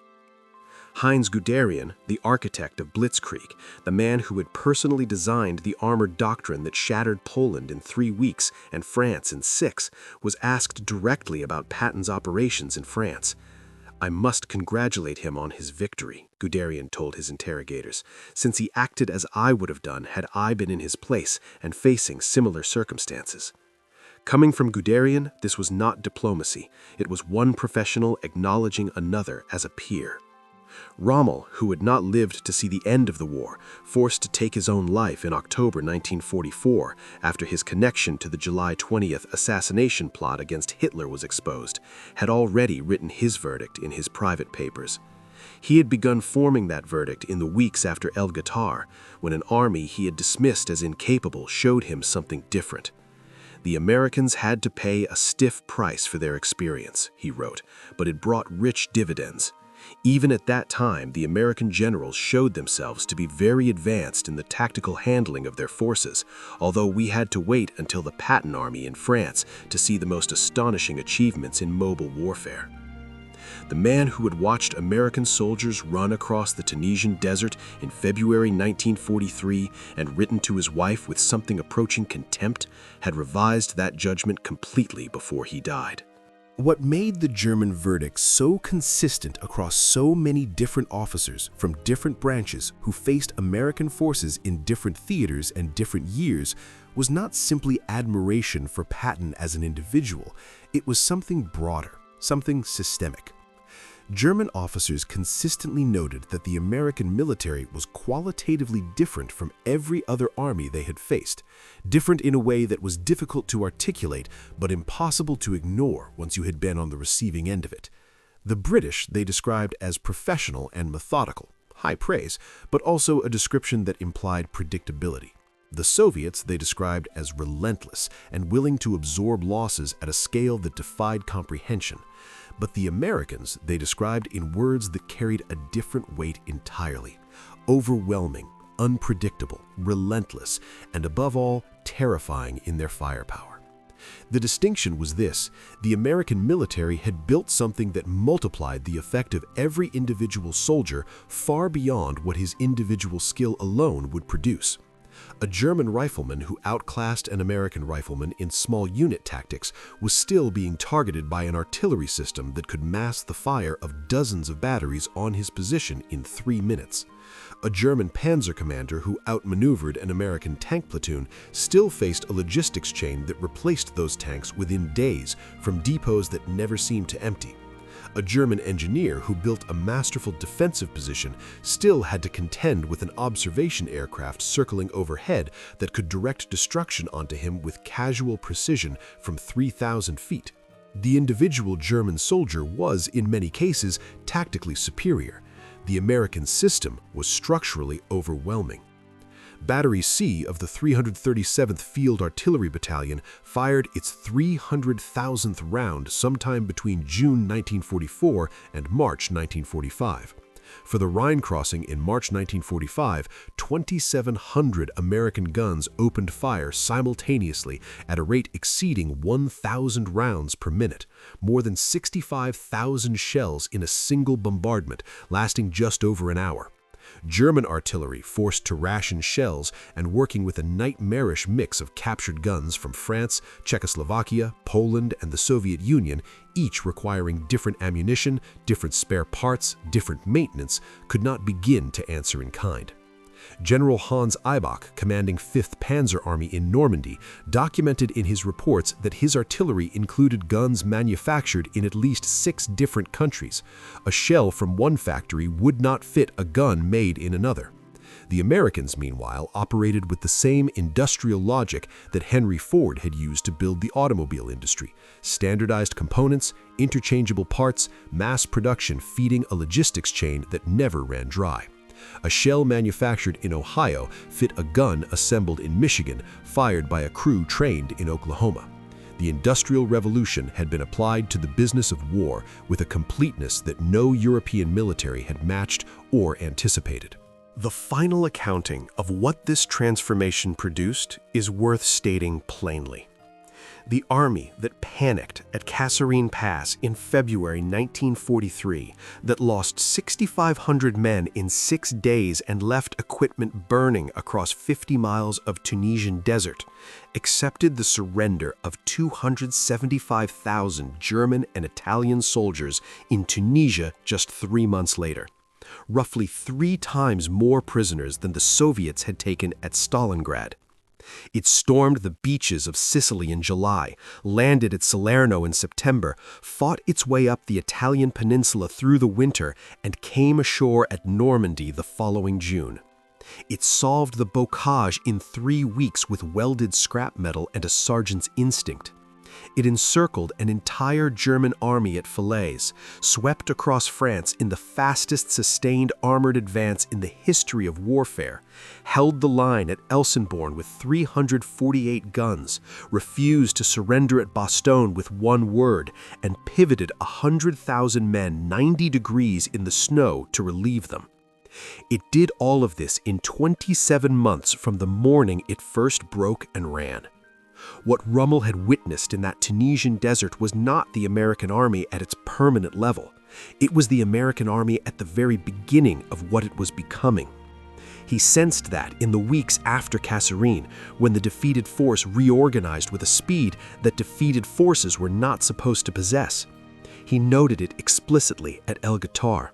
Heinz Guderian, the architect of Blitzkrieg, the man who had personally designed the armored doctrine that shattered Poland in 3 weeks and France in 6, was asked directly about Patton's operations in France. "I must congratulate him on his victory," Guderian told his interrogators, "since he acted as I would have done had I been in his place and facing similar circumstances." Coming from Guderian, this was not diplomacy. It was one professional acknowledging another as a peer. Rommel, who had not lived to see the end of the war, forced to take his own life in October 1944 after his connection to the July 20th assassination plot against Hitler was exposed, had already written his verdict in his private papers. He had begun forming that verdict in the weeks after El Ghoutar, when an army he had dismissed as incapable showed him something different. "The Americans had to pay a stiff price for their experience," he wrote, "but it brought rich dividends. Even at that time, the American generals showed themselves to be very advanced in the tactical handling of their forces, although we had to wait until the Patton Army in France to see the most astonishing achievements in mobile warfare." The man who had watched American soldiers run across the Tunisian desert in February 1943 and written to his wife with something approaching contempt had revised that judgment completely before he died. What made the German verdict so consistent across so many different officers from different branches who faced American forces in different theaters and different years was not simply admiration for Patton as an individual. It was something broader, something systemic. German officers consistently noted that the American military was qualitatively different from every other army they had faced, different in a way that was difficult to articulate but impossible to ignore once you had been on the receiving end of it. The British they described as professional and methodical, high praise, but also a description that implied predictability. The Soviets they described as relentless and willing to absorb losses at a scale that defied comprehension. But the Americans they described in words that carried a different weight entirely: overwhelming, unpredictable, relentless, and above all, terrifying in their firepower. The distinction was this: the American military had built something that multiplied the effect of every individual soldier far beyond what his individual skill alone would produce. A German rifleman who outclassed an American rifleman in small unit tactics was still being targeted by an artillery system that could mask the fire of dozens of batteries on his position in 3 minutes. A German panzer commander who outmaneuvered an American tank platoon still faced a logistics chain that replaced those tanks within days from depots that never seemed to empty. A German engineer who built a masterful defensive position still had to contend with an observation aircraft circling overhead that could direct destruction onto him with casual precision from 3,000 feet. The individual German soldier was, in many cases, tactically superior. The American system was structurally overwhelming. Battery C of the 337th Field Artillery Battalion fired its 300,000th round sometime between June 1944 and March 1945. For the Rhine crossing in March 1945, 2,700 American guns opened fire simultaneously at a rate exceeding 1,000 rounds per minute, more than 65,000 shells in a single bombardment, lasting just over an hour. German artillery forced to ration shells and working with a nightmarish mix of captured guns from France, Czechoslovakia, Poland, and the Soviet Union, each requiring different ammunition, different spare parts, different maintenance, could not begin to answer in kind. General Hans Eibach, commanding 5th Panzer Army in Normandy, documented in his reports that his artillery included guns manufactured in at least 6 different countries. A shell from one factory would not fit a gun made in another. The Americans, meanwhile, operated with the same industrial logic that Henry Ford had used to build the automobile industry: standardized components, interchangeable parts, mass production feeding a logistics chain that never ran dry. A shell manufactured in Ohio fit a gun assembled in Michigan, fired by a crew trained in Oklahoma. The Industrial Revolution had been applied to the business of war with a completeness that no European military had matched or anticipated. The final accounting of what this transformation produced is worth stating plainly. The army that panicked at Kasserine Pass in February 1943, that lost 6,500 men in 6 days and left equipment burning across 50 miles of Tunisian desert, accepted the surrender of 275,000 German and Italian soldiers in Tunisia just 3 months later. Roughly 3 times more prisoners than the Soviets had taken at Stalingrad. It stormed the beaches of Sicily in July, landed at Salerno in September, fought its way up the Italian peninsula through the winter, and came ashore at Normandy the following June. It solved the bocage in 3 weeks with welded scrap metal and a sergeant's instinct. It encircled an entire German army at Falaise, swept across France in the fastest sustained armored advance in the history of warfare, held the line at Elsenborn with 348 guns, refused to surrender at Bastogne with 1 word, and pivoted 100,000 men 90 degrees in the snow to relieve them. It did all of this in 27 months from the morning it first broke and ran. What Rommel had witnessed in that Tunisian desert was not the American army at its permanent level. It was the American army at the very beginning of what it was becoming. He sensed that in the weeks after Kasserine, when the defeated force reorganized with a speed that defeated forces were not supposed to possess. He noted it explicitly at El Guitar.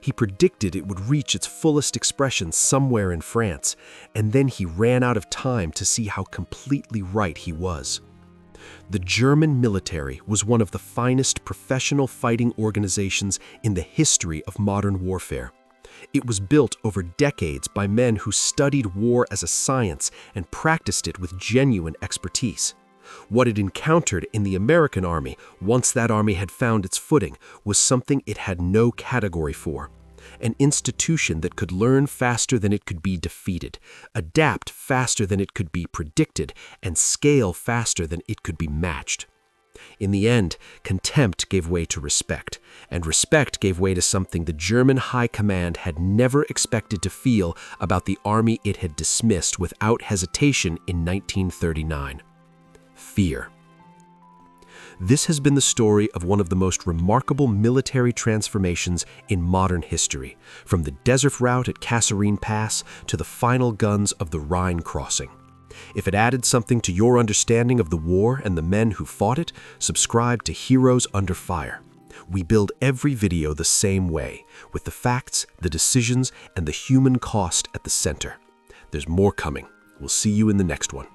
He predicted it would reach its fullest expression somewhere in France, and then he ran out of time to see how completely right he was. The German military was one of the finest professional fighting organizations in the history of modern warfare. It was built over decades by men who studied war as a science and practiced it with genuine expertise. What it encountered in the American army, once that army had found its footing, was something it had no category for. An institution that could learn faster than it could be defeated, adapt faster than it could be predicted, and scale faster than it could be matched. In the end, contempt gave way to respect, and respect gave way to something the German high command had never expected to feel about the army it had dismissed without hesitation in 1939. Fear. This has been the story of one of the most remarkable military transformations in modern history, from the desert route at Kasserine Pass to the final guns of the Rhine crossing. If it added something to your understanding of the war and the men who fought it, subscribe to Heroes Under Fire. We build every video the same way, with the facts, the decisions, and the human cost at the center. There's more coming. We'll see you in the next one.